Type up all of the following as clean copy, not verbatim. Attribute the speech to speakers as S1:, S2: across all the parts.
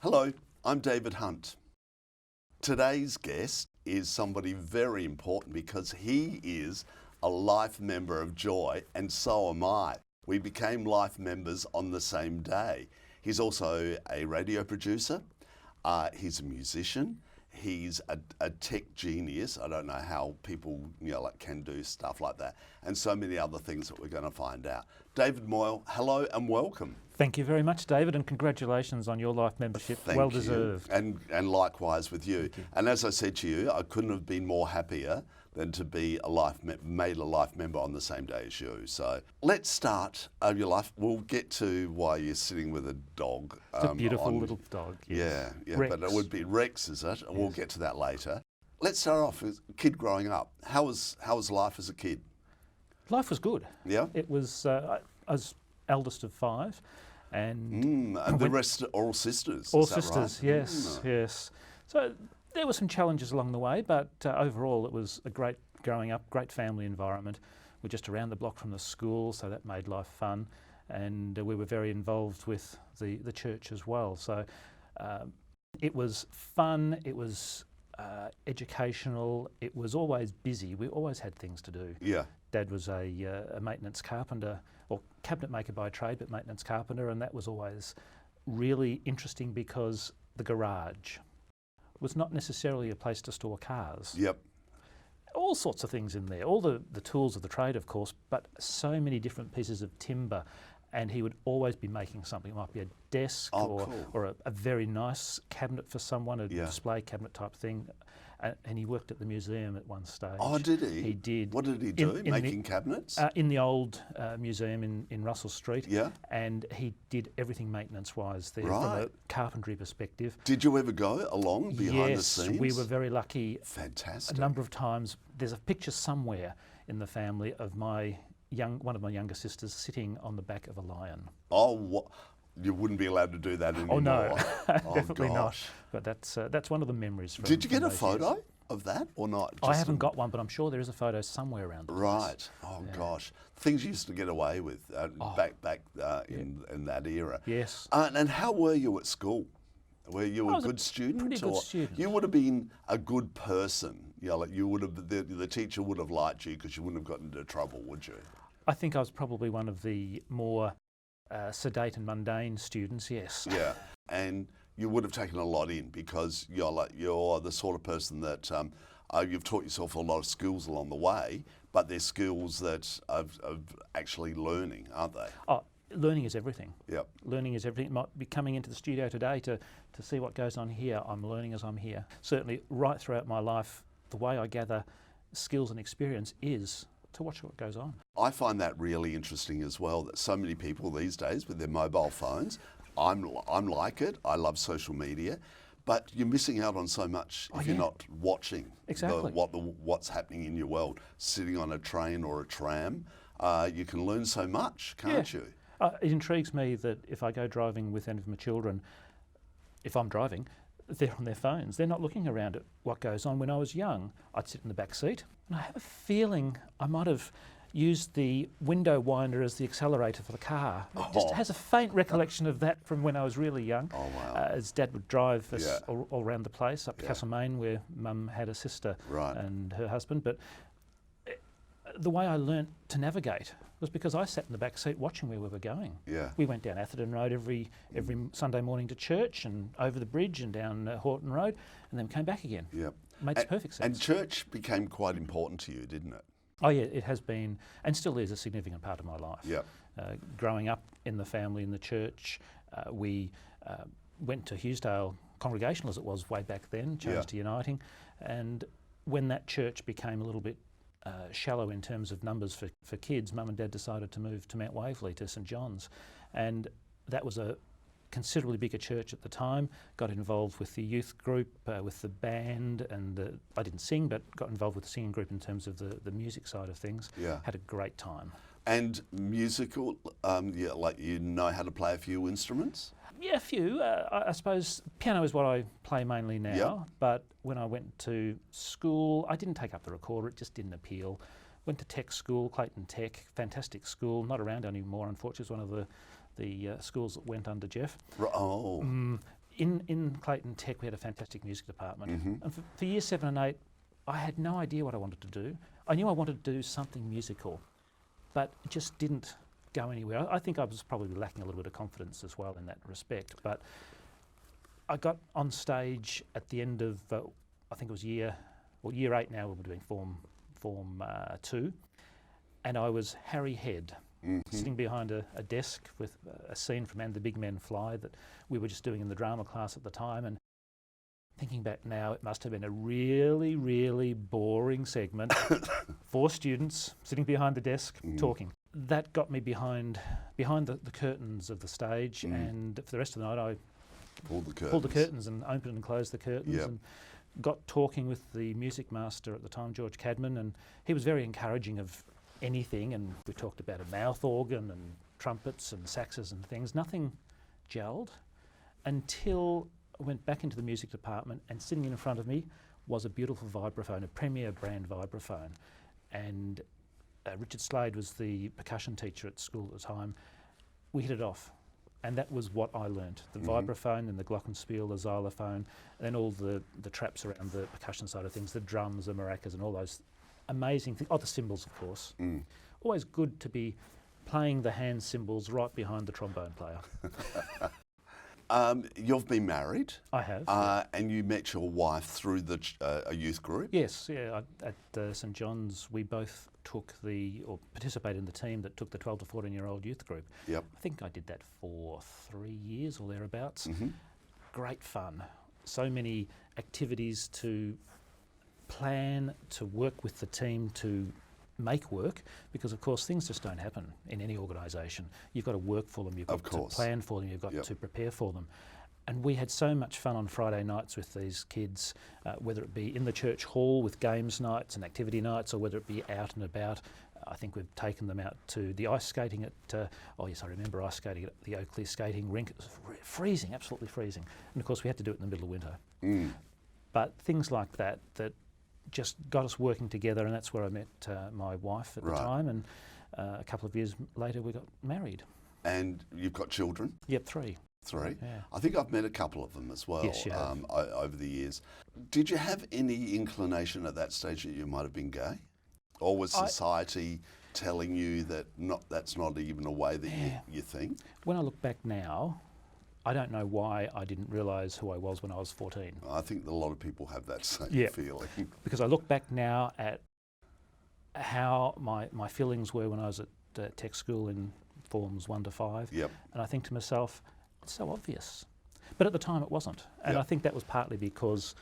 S1: Hello, I'm David Hunt. Today's guest is somebody very important because he is a life member of Joy, and so am I. We became life members on the same day. He's also a radio producer, he's a musician, he's a tech genius. I don't know how people can do stuff like that, and so many other things that we're going to find out. David Moyle, hello and welcome.
S2: Thank you very much, David, and congratulations on your life membership. Well deserved.
S1: And likewise with you. And as I said to you, I couldn't have been more happier than to be made a life member on the same day as you. So let's start your life. We'll get to why you're sitting with a dog.
S2: It's a beautiful little dog. Yes.
S1: Yeah,
S2: Rex.
S1: But it would be Rex, is it? Yes. We'll get to that later. Let's start off with a kid growing up. How was life as a kid?
S2: Life was good.
S1: Yeah.
S2: It was. I was eldest of 5, and
S1: the rest are all sisters.
S2: All
S1: is that
S2: sisters.
S1: Right?
S2: Yes, yes. So there were some challenges along the way, but overall it was a great growing up, great family environment. We're just around the block from the school, so that made life fun, and we were very involved with the church as well. So it was fun. It was educational. It was always busy. We always had things to do.
S1: Yeah.
S2: Dad was a maintenance carpenter, or cabinet maker by trade, but maintenance carpenter, and that was always really interesting because the garage was not necessarily a place to store cars.
S1: Yep.
S2: All sorts of things in there, all the tools of the trade, of course, but so many different pieces of timber, and he would always be making something. It might be a desk or a very nice cabinet for someone, a display cabinet type thing. And he worked at the museum at one stage.
S1: Oh, did he?
S2: He did.
S1: What did he do? Making cabinets?
S2: In the old museum in Russell Street.
S1: Yeah.
S2: And he did everything maintenance-wise there
S1: Right.
S2: from a carpentry perspective.
S1: Did you ever go along behind the scenes?
S2: Yes, we were very lucky.
S1: Fantastic.
S2: A number of times. There's a picture somewhere in the family of one of my younger sisters sitting on the back of a lion.
S1: Oh, what? You wouldn't be allowed to do that anymore.
S2: Oh no,
S1: Oh,
S2: definitely
S1: gosh.
S2: not. But that's one of the memories.
S1: Did you get a
S2: those
S1: photo
S2: years.
S1: of that or not?
S2: I haven't got one, but I'm sure there is a photo somewhere around the place.
S1: Right. Oh gosh, things you used to get away with back in that era.
S2: Yes.
S1: And how were you at school? Were you a good student?
S2: Pretty good student.
S1: You would have been a good person. You would have. The teacher would have liked you because you wouldn't have gotten into trouble, would you?
S2: I think I was probably one of the more sedate and mundane students, yes.
S1: Yeah, and you would have taken a lot in because you're the sort of person that you've taught yourself a lot of skills along the way, but they're skills that of actually learning, aren't they?
S2: Oh, learning is everything.
S1: Yep.
S2: Learning is everything. It might be coming into the studio today to see what goes on here. I'm learning as I'm here. Certainly, right throughout my life, the way I gather skills and experience is to watch what goes on.
S1: I find that really interesting as well, that so many people these days with their mobile phones, I'm like it, I love social media, but you're missing out on so much if you're not watching what's happening in your world. Sitting on a train or a tram, you can learn so much, can't you?
S2: It intrigues me that if I go driving with any of my children, if I'm driving, they're on their phones. They're not looking around at what goes on. When I was young, I'd sit in the back seat, and I have a feeling I might have used the window winder as the accelerator for the car. It just has a faint recollection of that from when I was really young.
S1: Oh, wow.
S2: As Dad would drive us all around the place, up to Castlemaine, where Mum had a sister and her husband. But the way I learnt to navigate was because I sat in the back seat watching where we were going.
S1: Yeah.
S2: We went down Atherton Road every Sunday morning to church, and over the bridge and down Horton Road, and then came back again.
S1: Yep.
S2: Makes perfect sense.
S1: And church became quite important to you, didn't it?
S2: Oh yeah, it has been, and still is, a significant part of my life.
S1: Yep.
S2: Growing up in the family, in the church, we went to Hughesdale Congregational, as it was way back then, changed to Uniting, and when that church became a little bit shallow in terms of numbers for kids, Mum and Dad decided to move to Mount Waverley, to St John's, and that was a considerably bigger church at the time. Got involved with the youth group, with the band, and I didn't sing, but got involved with the singing group in terms of the music side of things.
S1: Yeah.
S2: Had a great time.
S1: And musical, like you know how to play a few instruments?
S2: Yeah, a few. I suppose piano is what I play mainly now, but when I went to school, I didn't take up the recorder, it just didn't appeal. Went to tech school, Clayton Tech, fantastic school, not around anymore, unfortunately. It's one of the schools that went under Jeff. in Clayton Tech, we had a fantastic music department. And for years 7 and 8, I had no idea what I wanted to do. I knew I wanted to do something musical, but it just didn't go anywhere. I think I was probably lacking a little bit of confidence as well in that respect. But I got on stage at the end of, I think it was year 8 now, we were doing Form 2, and I was Harry Head, sitting behind a desk with a scene from And the Big Men Fly that we were just doing in the drama class at the time. And thinking back now, it must have been a really, really boring segment. 4 students sitting behind the desk talking. That got me behind the curtains of the stage, and for the rest of the night I pulled the curtains and opened and closed the curtains, and got talking with the music master at the time, George Cadman, and he was very encouraging of anything, and we talked about a mouth organ and trumpets and saxes and things. Nothing gelled until I went back into the music department, and sitting in front of me was a beautiful vibraphone, a Premier brand vibraphone. And Richard Slade was the percussion teacher at school at the time. We hit it off, and that was what I learnt. The vibraphone and the glockenspiel, the xylophone, and then all the traps around the percussion side of things, the drums, the maracas and all those amazing things. Oh, the cymbals, of course. Always good to be playing the hand cymbals right behind the trombone player.
S1: You've been married.
S2: I have.
S1: And you met your wife through a youth group?
S2: Yes, yeah. At St John's, we both participated in the team that took the 12 to 14-year-old youth group.
S1: Yep.
S2: I think I did that for 3 years or thereabouts. Great fun. So many activities to plan, to work with the team to make work, because of course things just don't happen in any organisation. You've got to work for them, you've got to plan for them, you've got to prepare for them. And we had so much fun on Friday nights with these kids, whether it be in the church hall with games nights and activity nights, or whether it be out and about. I think we've taken them out to the ice skating at, oh yes, I remember ice skating at the Oakley skating rink. It was freezing, absolutely freezing. And of course we had to do it in the middle of winter. But things like that just got us working together, and that's where I met my wife at the time, and a couple of years later we got married.
S1: And you've got children?
S2: Yep, 3.
S1: 3?
S2: Yeah.
S1: I think I've met a couple of them as well.
S2: Yes, you have.
S1: Over the years. Did you have any inclination at that stage that you might have been gay? Or was society telling you that that's not even a way that you think? When
S2: I look back now, I don't know why I didn't realise who I was when I was 14.
S1: I think a lot of people have that same feeling.
S2: Because I look back now at how my feelings were when I was at tech school in Forms 1 to 5. And I think to myself, it's so obvious. But at the time it wasn't. And I think that was partly because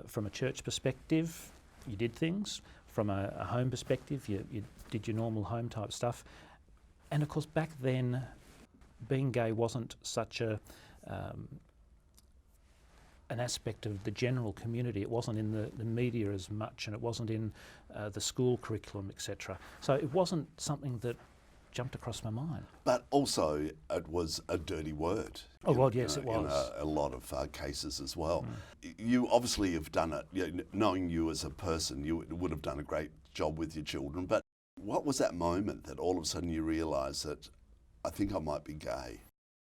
S2: from a church perspective, you did things. From a home perspective, you did your normal home type stuff. And of course back then, being gay wasn't such an aspect of the general community. It wasn't in the media as much, and it wasn't in the school curriculum, etc. So it wasn't something that jumped across my mind.
S1: But also it was a dirty word.
S2: Oh, God, yes, it was.
S1: In a lot of cases as well. You obviously have done it, knowing you as a person, you would have done a great job with your children, but what was that moment that all of a sudden you realised that I think I might be gay?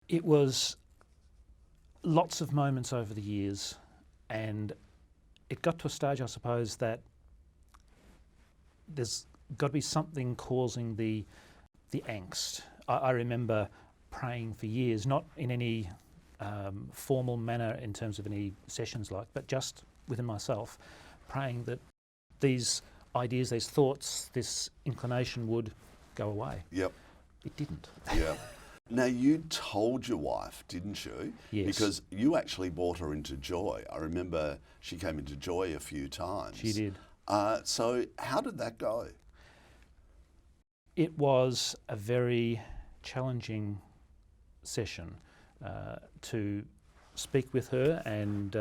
S2: It was lots of moments over the years, and it got to a stage, I suppose, that there's got to be something causing the angst. I remember praying for years, not in any formal manner in terms of any sessions but just within myself, praying that these ideas, these thoughts, this inclination would go away.
S1: Yep.
S2: It didn't.
S1: Yeah. Now, you told your wife, didn't you?
S2: Yes.
S1: Because you actually brought her into Joy. I remember she came into Joy a few times.
S2: She did.
S1: So how did that go?
S2: It was a very challenging session to speak with her, and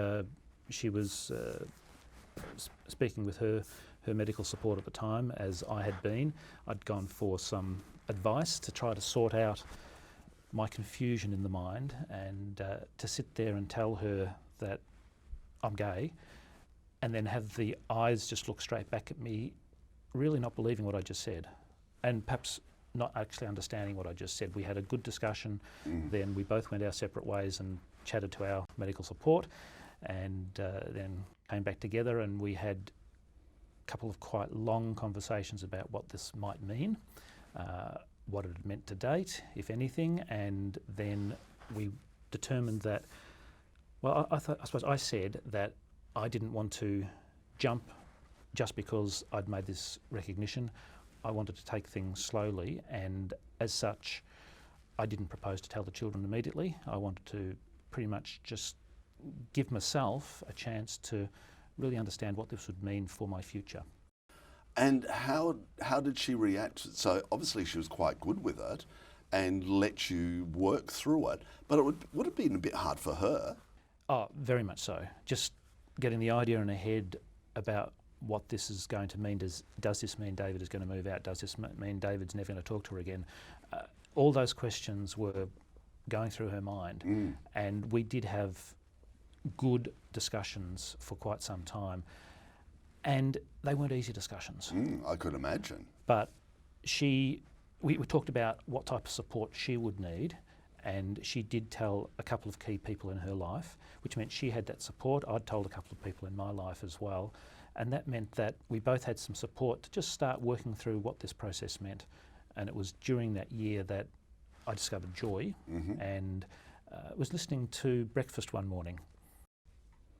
S2: she was speaking with her medical support at the time, as I had been. I'd gone for some advice to try to sort out my confusion in the mind, and to sit there and tell her that I'm gay, and then have the eyes just look straight back at me, really not believing what I just said, and perhaps not actually understanding what I just said. We had a good discussion, then we both went our separate ways, and chatted to our medical support, and then came back together, and we had a couple of quite long conversations about what this might mean, what it had meant to date, if anything, and then we determined that, well, I suppose I said that I didn't want to jump just because I'd made this recognition. I wanted to take things slowly, and as such, I didn't propose to tell the children immediately. I wanted to pretty much just give myself a chance to really understand what this would mean for my future.
S1: And how did she react? So obviously she was quite good with it and let you work through it, but it would have been a bit hard for her.
S2: Oh, very much so. Just getting the idea in her head about what this is going to mean. Does this mean David is going to move out? Does this mean David's never going to talk to her again? All those questions were going through her mind, and we did have good discussions for quite some time, and they weren't easy discussions.
S1: I could imagine.
S2: But we talked about what type of support she would need, and she did tell a couple of key people in her life, which meant she had that support. I'd told a couple of people in my life as well, and that meant that we both had some support to just start working through what this process meant. And it was during that year that I discovered Joy, and was listening to breakfast one morning,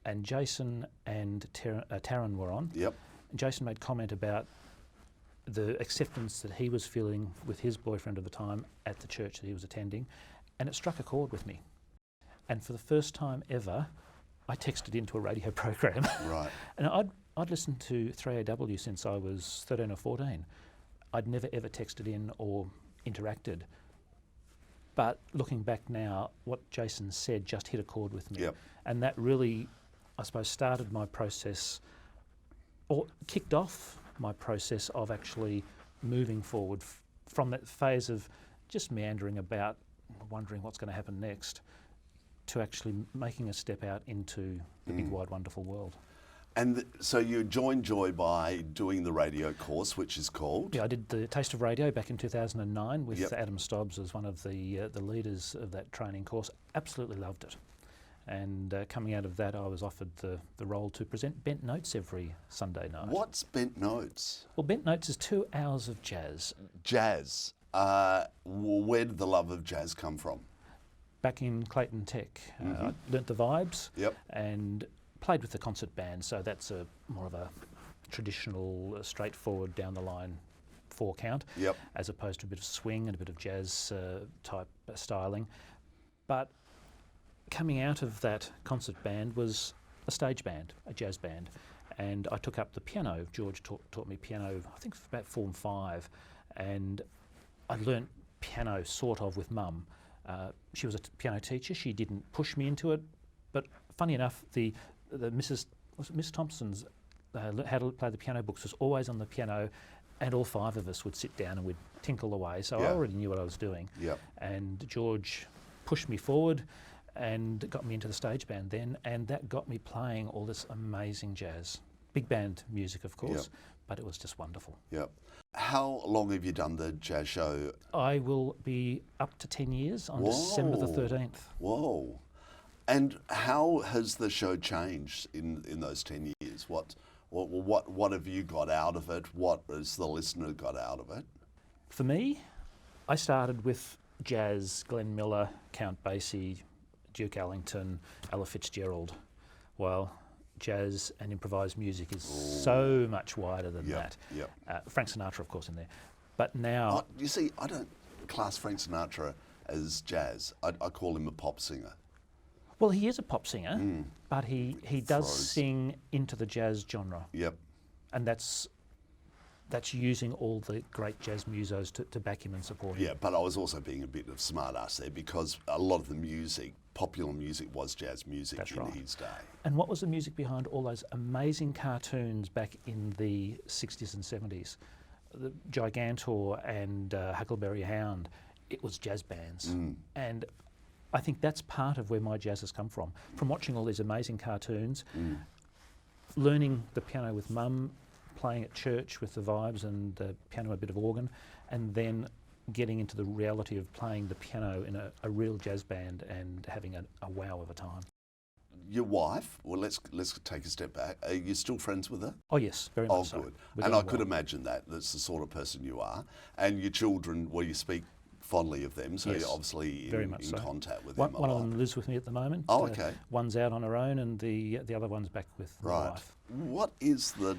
S2: and Jason and Taryn were on.
S1: Yep.
S2: And Jason made comment about the acceptance that he was feeling with his boyfriend at the time at the church that he was attending, and it struck a chord with me. And for the first time ever, I texted into a radio program.
S1: Right.
S2: And I'd listened to 3AW since I was 13 or 14. I'd never ever texted in or interacted. But looking back now, what Jason said just hit a chord with me.
S1: Yep.
S2: And that really, I suppose, started my process, or kicked off my process of actually moving forward from that phase of just meandering about, wondering what's going to happen next, to actually making a step out into the big, wide, wonderful world.
S1: And so you joined Joy by doing the radio course, which is called?
S2: Yeah, I did the Taste of Radio back in 2009 with
S1: Yep.
S2: Adam Stobbs as one of the leaders of that training course. Absolutely loved it. And coming out of that, I was offered the role to present Bent Notes every Sunday night.
S1: What's Bent Notes?
S2: Well, Bent Notes is 2 hours of jazz.
S1: Jazz. Where did the love of jazz come from?
S2: Back in Clayton Tech, I learnt the vibes.
S1: Yep.
S2: And played with the concert band, so that's more of a traditional, straightforward, down the line 4 count,
S1: Yep.
S2: as opposed to a bit of swing and a bit of jazz type styling. But coming out of that concert band was a stage band, a jazz band, and I took up the piano. George taught me piano, I think about Form 5, and I learnt piano sort of with Mum. She was a piano teacher. She didn't push me into it, but funny enough, the Miss Thompson's how to play the piano books was always on the piano, and all 5 of us would sit down and we'd tinkle away. So I already knew what I was doing.
S1: Yep.
S2: And George pushed me forward and got me into the stage band then, and that got me playing all this amazing jazz. Big band music, of course, but it was just wonderful.
S1: Yep. How long have you done the jazz show?
S2: I will be up to 10 years on December the 13th.
S1: Whoa. And how has the show changed in those 10 years? What have you got out of it? What has the listener got out of it?
S2: For me, I started with jazz, Glenn Miller, Count Basie, Duke Ellington, Ella Fitzgerald. Well, jazz and improvised music is so much wider than that.
S1: Yep.
S2: Frank Sinatra, of course, in there. But now...
S1: You see, I don't class Frank Sinatra as jazz. I call him a pop singer.
S2: Well, he is a pop singer, but he does sing into the jazz genre.
S1: Yep.
S2: And that's using all the great jazz musos to back him and support him.
S1: Yeah, but I was also being a bit of smart ass there, because a lot of the music, popular music, was jazz music his day.
S2: And what was the music behind all those amazing cartoons back in the 60s and 70s? The Gigantor and Huckleberry Hound, it was jazz bands. And I think that's part of where my jazz has come from watching all these amazing cartoons, learning the piano with Mum, playing at church with the vibes and the piano, a bit of organ, and then getting into the reality of playing the piano in a real jazz band and having a wow of a time.
S1: Your wife, well, let's take a step back. Are you still friends with her?
S2: Oh yes, very much so.
S1: Oh, good.
S2: We're
S1: And I
S2: getting
S1: could
S2: well.
S1: imagine that. That's the sort of person you are. And your children, well, you speak fondly of them, so
S2: Yes,
S1: you're obviously
S2: very
S1: in
S2: much so.
S1: contact with
S2: One
S1: them a
S2: of
S1: lot.
S2: them lives with me at the moment.
S1: Oh, okay.
S2: One's out on her own, and the other one's back with my
S1: Right.
S2: wife.
S1: What is the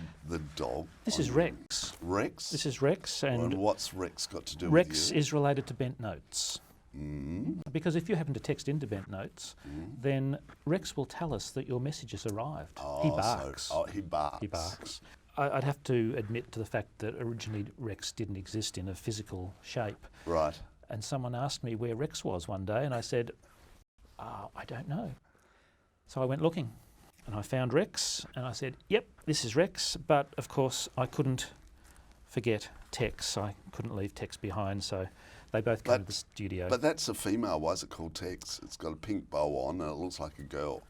S1: dog?
S2: This
S1: on
S2: is
S1: you?
S2: Rex.
S1: Rex?
S2: This is Rex,
S1: And
S2: and
S1: what's Rex got to do
S2: Rex
S1: with you?
S2: is related to bent notes.
S1: Mm.
S2: Because if you happen to text into bent notes, then Rex will tell us that your message has arrived. He barks.
S1: He barks.
S2: He barks. I'd have to admit to the fact that originally Rex didn't exist in a physical shape.
S1: Right.
S2: And someone asked me where Rex was one day, and I said, I don't know. So I went looking, and I found Rex, and I said, yep, this is Rex. But of course, I couldn't forget Tex. I couldn't leave Tex behind, so they both came to the studio.
S1: But that's a female. Why is it called Tex? It's got a pink bow on and it looks like a girl.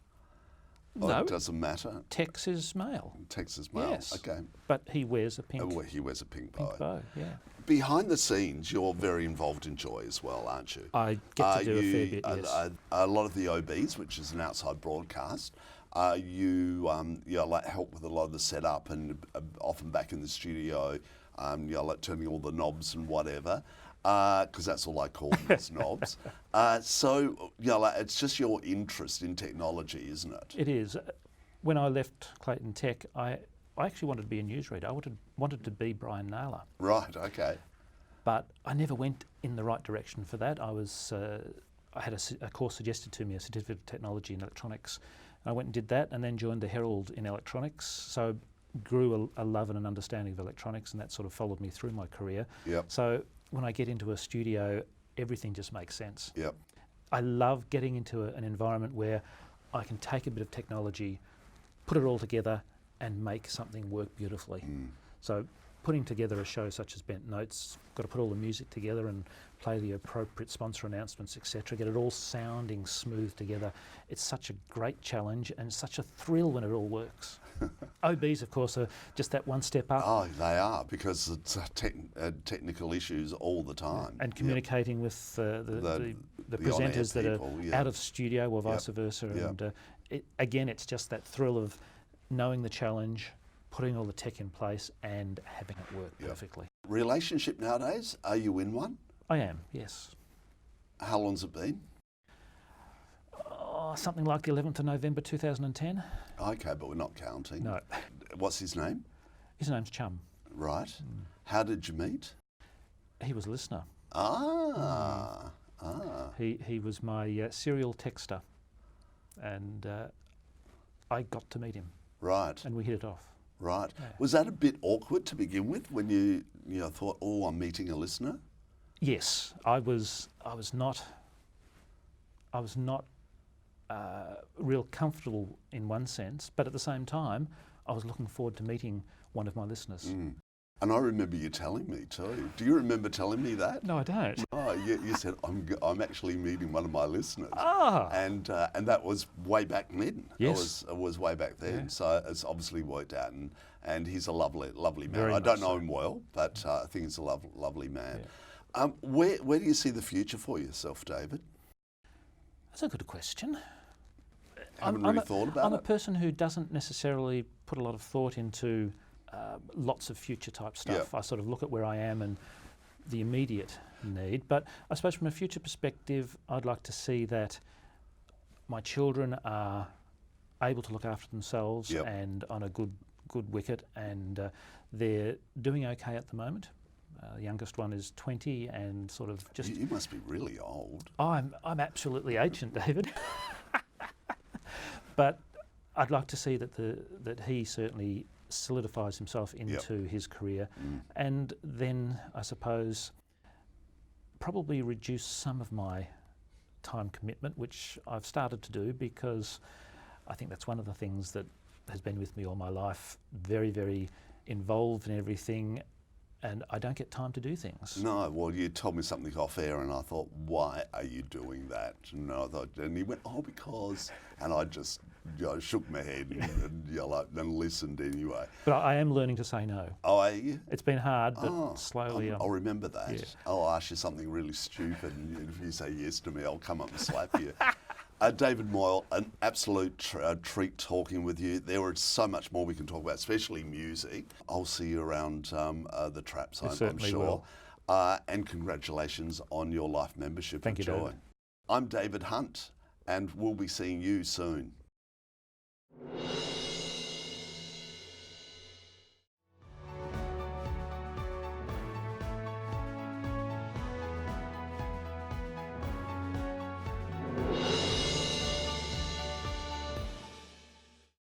S1: Oh,
S2: No.
S1: it doesn't matter.
S2: Tex is male.
S1: Tex is male.
S2: Yes.
S1: Okay.
S2: But he wears a pink,
S1: Oh, well, he wears a pink bow.
S2: bow. Yeah.
S1: Behind the scenes, you're very involved in Joy as well, aren't you?
S2: I get to do a fair bit, yes.
S1: A lot of the OBs, which is an outside broadcast, you like help with a lot of the setup and often back in the studio, like turning all the knobs and whatever, because that's all I call them is knobs. So like, it's just your interest in technology, isn't it?
S2: It is. When I left Clayton Tech, I actually wanted to be a newsreader. I wanted to be Brian Naylor.
S1: Right. Okay.
S2: But I never went in the right direction for that. I had a course suggested to me, a certificate of technology in electronics. I went and did that, and then joined the Herald in electronics. So grew a love and an understanding of electronics, and that sort of followed me through my career.
S1: Yep.
S2: So when I get into a studio, everything just makes sense.
S1: Yep.
S2: I love getting into an environment where I can take a bit of technology, put it all together, and make something work beautifully. So putting together a show such as Bent Notes, got to put all the music together and play the appropriate sponsor announcements, etc. Get it all sounding smooth together. It's such a great challenge and such a thrill when it all works. OBs, of course, are just that one step up.
S1: Oh, they are, because it's technical issues all the time.
S2: And communicating with the presenters that
S1: people,
S2: are out of studio or vice versa. And again, it's just that thrill of knowing the challenge, putting all the tech in place and having it work perfectly.
S1: Relationship nowadays, are you in one?
S2: I am, yes.
S1: How long's it been?
S2: Something like the 11th of November 2010.
S1: Okay, but we're not counting.
S2: No.
S1: What's his name?
S2: His name's Chum.
S1: Right. How did you meet?
S2: He was a listener. He was my serial texter, and I got to meet him.
S1: Right.
S2: And we hit it off.
S1: Right.
S2: Yeah.
S1: Was that a bit awkward to begin with when you thought, oh, I'm meeting a listener?
S2: Yes, I was not real comfortable in one sense, but at the same time, I was looking forward to meeting one of my listeners.
S1: And I remember you telling me too. Do you remember telling me that?
S2: No, I don't.
S1: Oh, you said, I'm actually meeting one of my listeners.
S2: Ah.
S1: And that was way back then.
S2: Yes.
S1: It was way back then.
S2: Yeah.
S1: So it's obviously worked out, and he's a lovely man.
S2: Very
S1: I don't
S2: much
S1: know
S2: so.
S1: him well, but I think he's a lovely man.
S2: Yeah.
S1: Where do you see the future for yourself, David?
S2: That's a good question.
S1: Haven't really thought about it?
S2: I'm a person who doesn't necessarily put a lot of thought into lots of future type stuff.
S1: Yeah.
S2: I sort of look at where I am and the immediate need. But I suppose from a future perspective, I'd like to see that my children are able to look after themselves and on a good wicket, and they're doing okay at the moment. The youngest one is 20 and sort of just...
S1: You must be really old.
S2: I'm absolutely ancient, David. But I'd like to see that he certainly solidifies himself into his career, and then I suppose probably reduce some of my time commitment, which I've started to do, because I think that's one of the things that has been with me all my life, very, very involved in everything, and I don't get time to do things.
S1: No, well, you told me something off air, and I thought, why are you doing that? And I thought, and he went, oh, because, and I just shook my head and listened anyway.
S2: But I am learning to say no.
S1: Oh, are you?
S2: It's been hard, but slowly.
S1: I'll remember that.
S2: Yeah.
S1: I'll ask you something really stupid, and if you say yes to me, I'll come up and slap you. David Moyle, an absolute treat talking with you. There is so much more we can talk about, especially music. I'll see you around the traps, I'm sure. And congratulations on your life membership.
S2: Thank you,
S1: Joy.
S2: David.
S1: I'm David Hunt, and we'll be seeing you soon.